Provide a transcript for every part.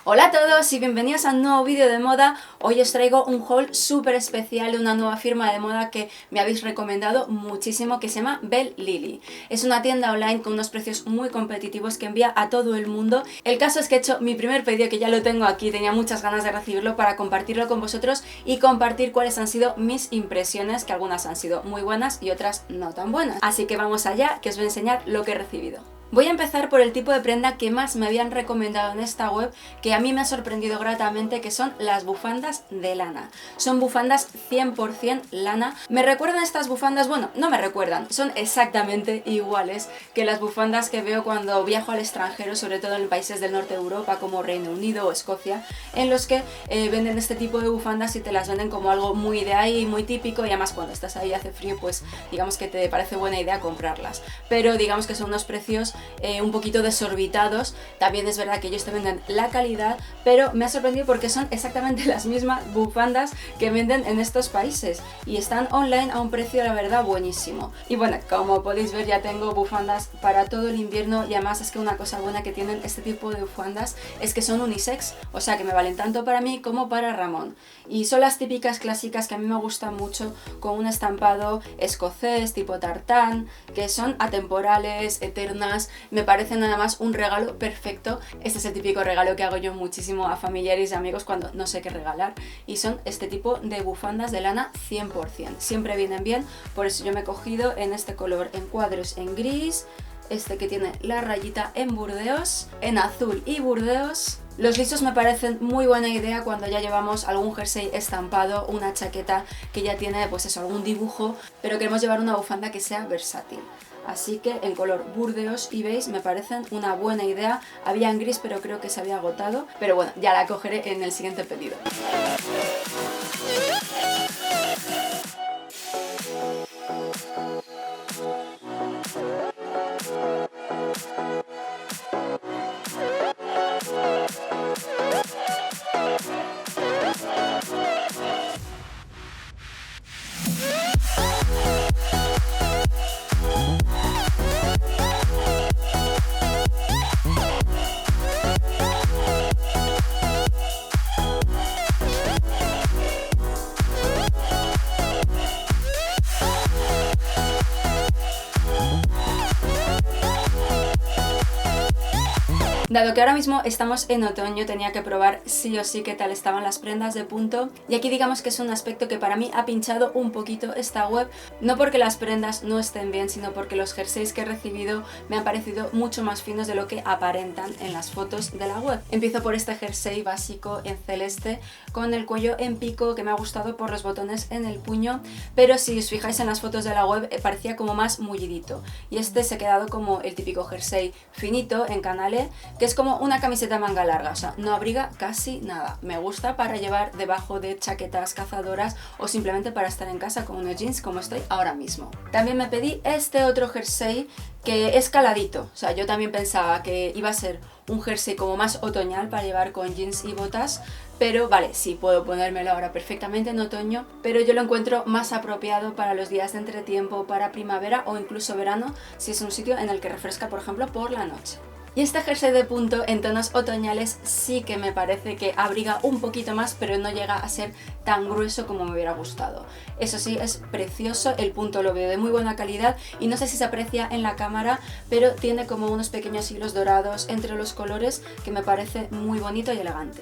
Hola a todos y bienvenidos a un nuevo vídeo de moda. Hoy os traigo un haul súper especial de una nueva firma de moda que me habéis recomendado muchísimo, que se llama Belle Lily. Es una tienda online con unos precios muy competitivos que envía a todo el mundo. El caso es que he hecho mi primer pedido, que ya lo tengo aquí, tenía muchas ganas de recibirlo para compartirlo con vosotros y compartir cuáles han sido mis impresiones, que algunas han sido muy buenas y otras no tan buenas. Así que vamos allá, que os voy a enseñar lo que he recibido. Voy a empezar por el tipo de prenda que más me habían recomendado en esta web, que a mí me ha sorprendido gratamente, que son las bufandas de lana. Son bufandas 100% lana. ¿Me recuerdan estas bufandas? Bueno, no me recuerdan, son exactamente iguales que las bufandas que veo cuando viajo al extranjero, sobre todo en países del norte de Europa como Reino Unido o Escocia, en los que venden este tipo de bufandas y te las venden como algo muy de ahí, muy típico, y además cuando estás ahí hace frío, pues digamos que te parece buena idea comprarlas. Pero digamos que son unos precios un poquito desorbitados. También es verdad que ellos te venden la calidad, pero me ha sorprendido porque son exactamente las mismas bufandas que venden en estos países y están online a un precio, la verdad, buenísimo. Y bueno, como podéis ver, ya tengo bufandas para todo el invierno, y además es que una cosa buena que tienen este tipo de bufandas es que son unisex, o sea que me valen tanto para mí como para Ramón. Y son las típicas clásicas que a mí me gustan mucho, con un estampado escocés tipo tartán, que son atemporales, eternas. Me parece nada más un regalo perfecto. Este es el típico regalo que hago yo muchísimo a familiares y amigos cuando no sé qué regalar, y son este tipo de bufandas de lana 100%. Siempre vienen bien, por eso yo me he cogido en este color, en cuadros en gris, este que tiene la rayita en burdeos, en azul y burdeos. Los lisos me parecen muy buena idea cuando ya llevamos algún jersey estampado, una chaqueta que ya tiene pues eso, algún dibujo, pero queremos llevar una bufanda que sea versátil. Así que en color burdeos y beige me parecen una buena idea. Había en gris, pero creo que se había agotado, pero bueno, ya la cogeré en el siguiente pedido. Dado que ahora mismo estamos en otoño, tenía que probar sí o sí qué tal estaban las prendas de punto, y aquí digamos que es un aspecto que para mí ha pinchado un poquito esta web, no porque las prendas no estén bien, sino porque los jerseys que he recibido me han parecido mucho más finos de lo que aparentan en las fotos de la web. Empiezo por este jersey básico en celeste, con el cuello en pico, que me ha gustado por los botones en el puño, pero si os fijáis en las fotos de la web parecía como más mullidito, y este se ha quedado como el típico jersey finito en canale, que es como una camiseta manga larga, o sea, no abriga casi nada. Me gusta para llevar debajo de chaquetas cazadoras o simplemente para estar en casa con unos jeans como estoy ahora mismo. También me pedí este otro jersey que es caladito, o sea, yo también pensaba que iba a ser un jersey como más otoñal para llevar con jeans y botas, pero vale, sí, puedo ponérmelo ahora perfectamente en otoño, pero yo lo encuentro más apropiado para los días de entretiempo, para primavera o incluso verano, si es un sitio en el que refresca, por ejemplo, por la noche. Y este jersey de punto en tonos otoñales sí que me parece que abriga un poquito más, pero no llega a ser tan grueso como me hubiera gustado. Eso sí, es precioso, el punto lo veo de muy buena calidad y no sé si se aprecia en la cámara, pero tiene como unos pequeños hilos dorados entre los colores que me parece muy bonito y elegante.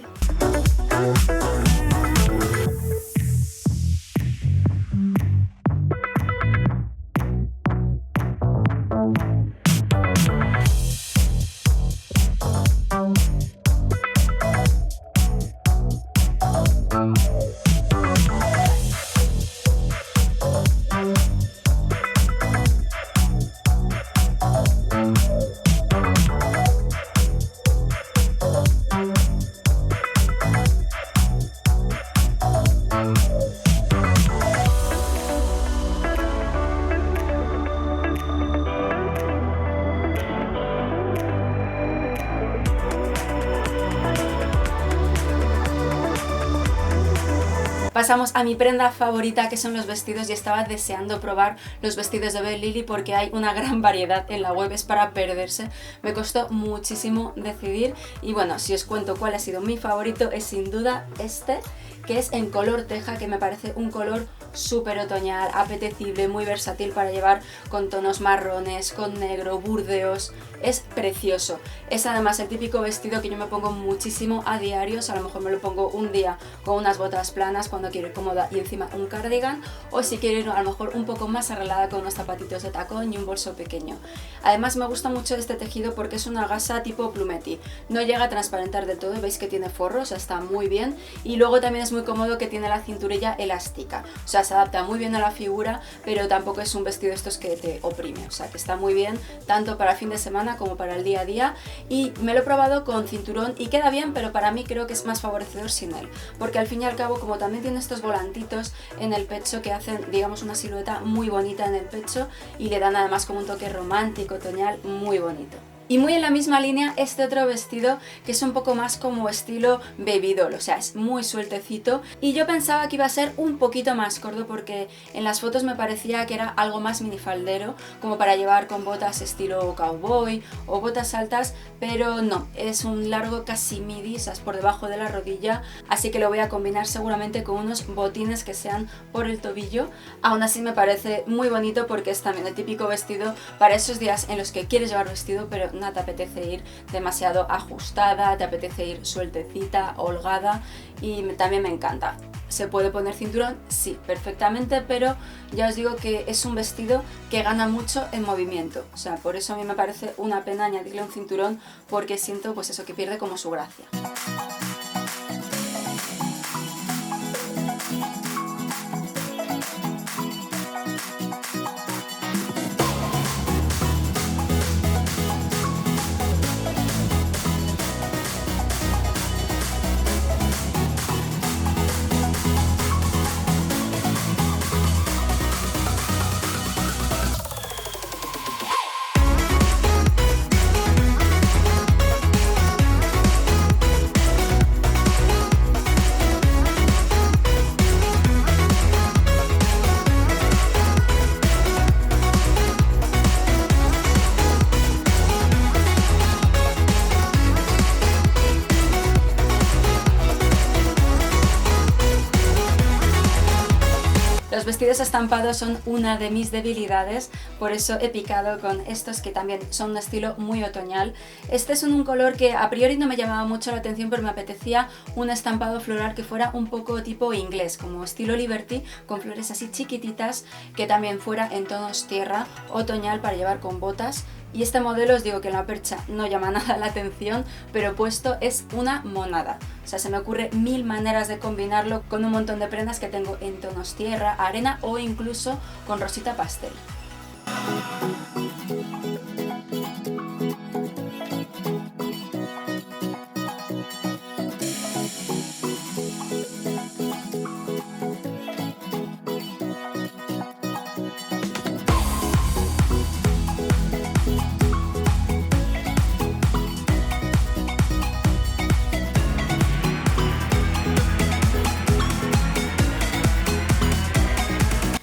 Pasamos a mi prenda favorita, que son los vestidos, y estaba deseando probar los vestidos de Belle Lily porque hay una gran variedad en la web, es para perderse. Me costó muchísimo decidir y bueno, si os cuento cuál ha sido mi favorito, es sin duda este, que es en color teja, que me parece un color súper otoñal, apetecible, muy versátil para llevar con tonos marrones, con negro, burdeos. Es precioso. Es además el típico vestido que yo me pongo muchísimo a diarios. A lo mejor me lo pongo un día con unas botas planas cuando quiero ir cómoda y encima un cardigan, o si quiero ir a lo mejor un poco más arreglada con unos zapatitos de tacón y un bolso pequeño. Además me gusta mucho este tejido porque es una gasa tipo plumetti. No llega a transparentar del todo, veis que tiene forro, o sea, está muy bien. Y luego también es muy cómodo que tiene la cinturilla elástica. O sea, se adapta muy bien a la figura, pero tampoco es un vestido estos que te oprime. O sea, que está muy bien tanto para fin de semana como para el día a día, y me lo he probado con cinturón y queda bien, pero para mí creo que es más favorecedor sin él, porque al fin y al cabo, como también tiene estos volantitos en el pecho que hacen, digamos, una silueta muy bonita en el pecho y le dan además como un toque romántico, otoñal, muy bonito. Y muy en la misma línea este otro vestido, que es un poco más como estilo baby doll, o sea, es muy sueltecito, y yo pensaba que iba a ser un poquito más corto porque en las fotos me parecía que era algo más minifaldero, como para llevar con botas estilo cowboy o botas altas, pero no, es un largo casi midi, o sea, es por debajo de la rodilla, así que lo voy a combinar seguramente con unos botines que sean por el tobillo. Aún así me parece muy bonito porque es también el típico vestido para esos días en los que quieres llevar vestido pero no te apetece ir demasiado ajustada, te apetece ir sueltecita, holgada, y también me encanta. ¿Se puede poner cinturón? Sí, perfectamente, pero ya os digo que es un vestido que gana mucho en movimiento, o sea, por eso a mí me parece una pena añadirle un cinturón, porque siento pues eso, que pierde como su gracia. Los vestidos estampados son una de mis debilidades, por eso he picado con estos que también son un estilo muy otoñal. Este es un color que a priori no me llamaba mucho la atención, pero me apetecía un estampado floral que fuera un poco tipo inglés, como estilo Liberty, con flores así chiquititas, que también fuera en tonos tierra, otoñal, para llevar con botas. Y este modelo os digo que en la percha no llama nada la atención, pero puesto es una monada. O sea, se me ocurre mil maneras de combinarlo con un montón de prendas que tengo en tonos tierra, arena o incluso con rosita pastel.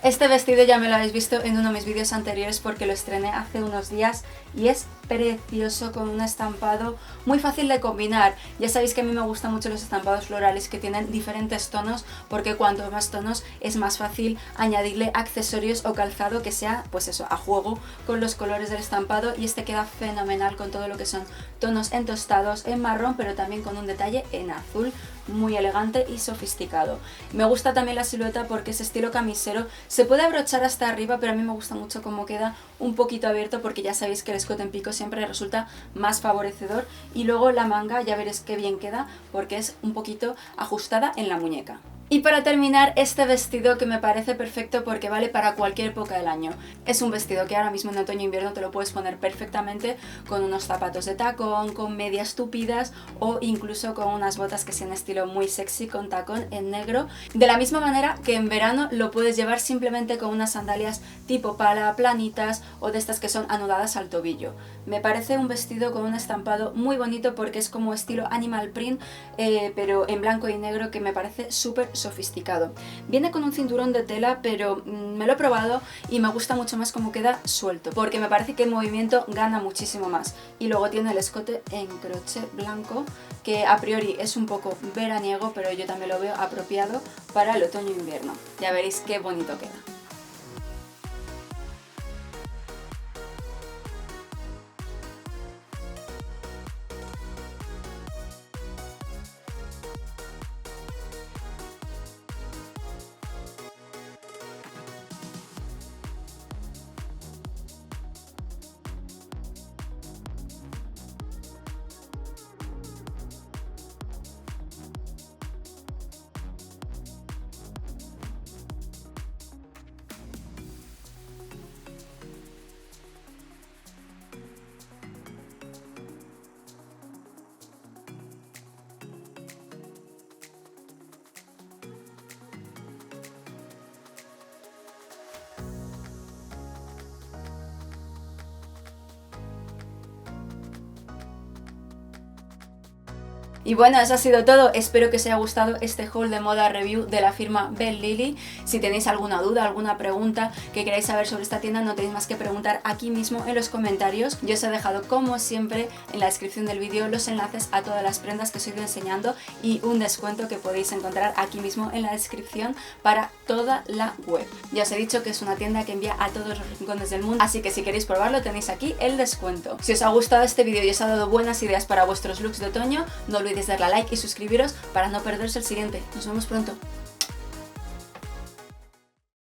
Este vestido ya me lo habéis visto en uno de mis vídeos anteriores porque lo estrené hace unos días y es precioso, con un estampado muy fácil de combinar. Ya sabéis que a mí me gustan mucho los estampados florales que tienen diferentes tonos, porque cuanto más tonos es más fácil añadirle accesorios o calzado que sea, pues eso, a juego con los colores del estampado, y este queda fenomenal con todo lo que son tonos en tostados, en marrón, pero también con un detalle en azul, muy elegante y sofisticado. Me gusta también la silueta porque es estilo camisero, se puede abrochar hasta arriba, pero a mí me gusta mucho cómo queda un poquito abierto, porque ya sabéis que el escote en pico siempre resulta más favorecedor, y luego la manga ya veréis qué bien queda porque es un poquito ajustada en la muñeca. Y para terminar, este vestido que me parece perfecto porque vale para cualquier época del año. Es un vestido que ahora mismo en otoño e invierno te lo puedes poner perfectamente con unos zapatos de tacón, con medias tupidas o incluso con unas botas que sean estilo muy sexy con tacón en negro. De la misma manera que en verano lo puedes llevar simplemente con unas sandalias tipo pala, planitas, o de estas que son anudadas al tobillo. Me parece un vestido con un estampado muy bonito porque es como estilo animal print, pero en blanco y negro, que me parece súper sofisticado. Viene con un cinturón de tela, pero me lo he probado y me gusta mucho más cómo queda suelto, porque me parece que en movimiento gana muchísimo más. Y luego tiene el escote en crochet blanco, que a priori es un poco veraniego, pero yo también lo veo apropiado para el otoño-invierno. Ya veréis qué bonito queda. Y bueno, eso ha sido todo. Espero que os haya gustado este haul de moda review de la firma Belle Lily. Si tenéis alguna duda, alguna pregunta que queráis saber sobre esta tienda, no tenéis más que preguntar aquí mismo en los comentarios. Yo os he dejado, como siempre, en la descripción del vídeo los enlaces a todas las prendas que os he ido enseñando y un descuento que podéis encontrar aquí mismo en la descripción para toda la web. Ya os he dicho que es una tienda que envía a todos los rincones del mundo, así que si queréis probarlo tenéis aquí el descuento. Si os ha gustado este vídeo y os ha dado buenas ideas para vuestros looks de otoño, no olvidéis darle a like y suscribiros para no perderse el siguiente. Nos vemos pronto.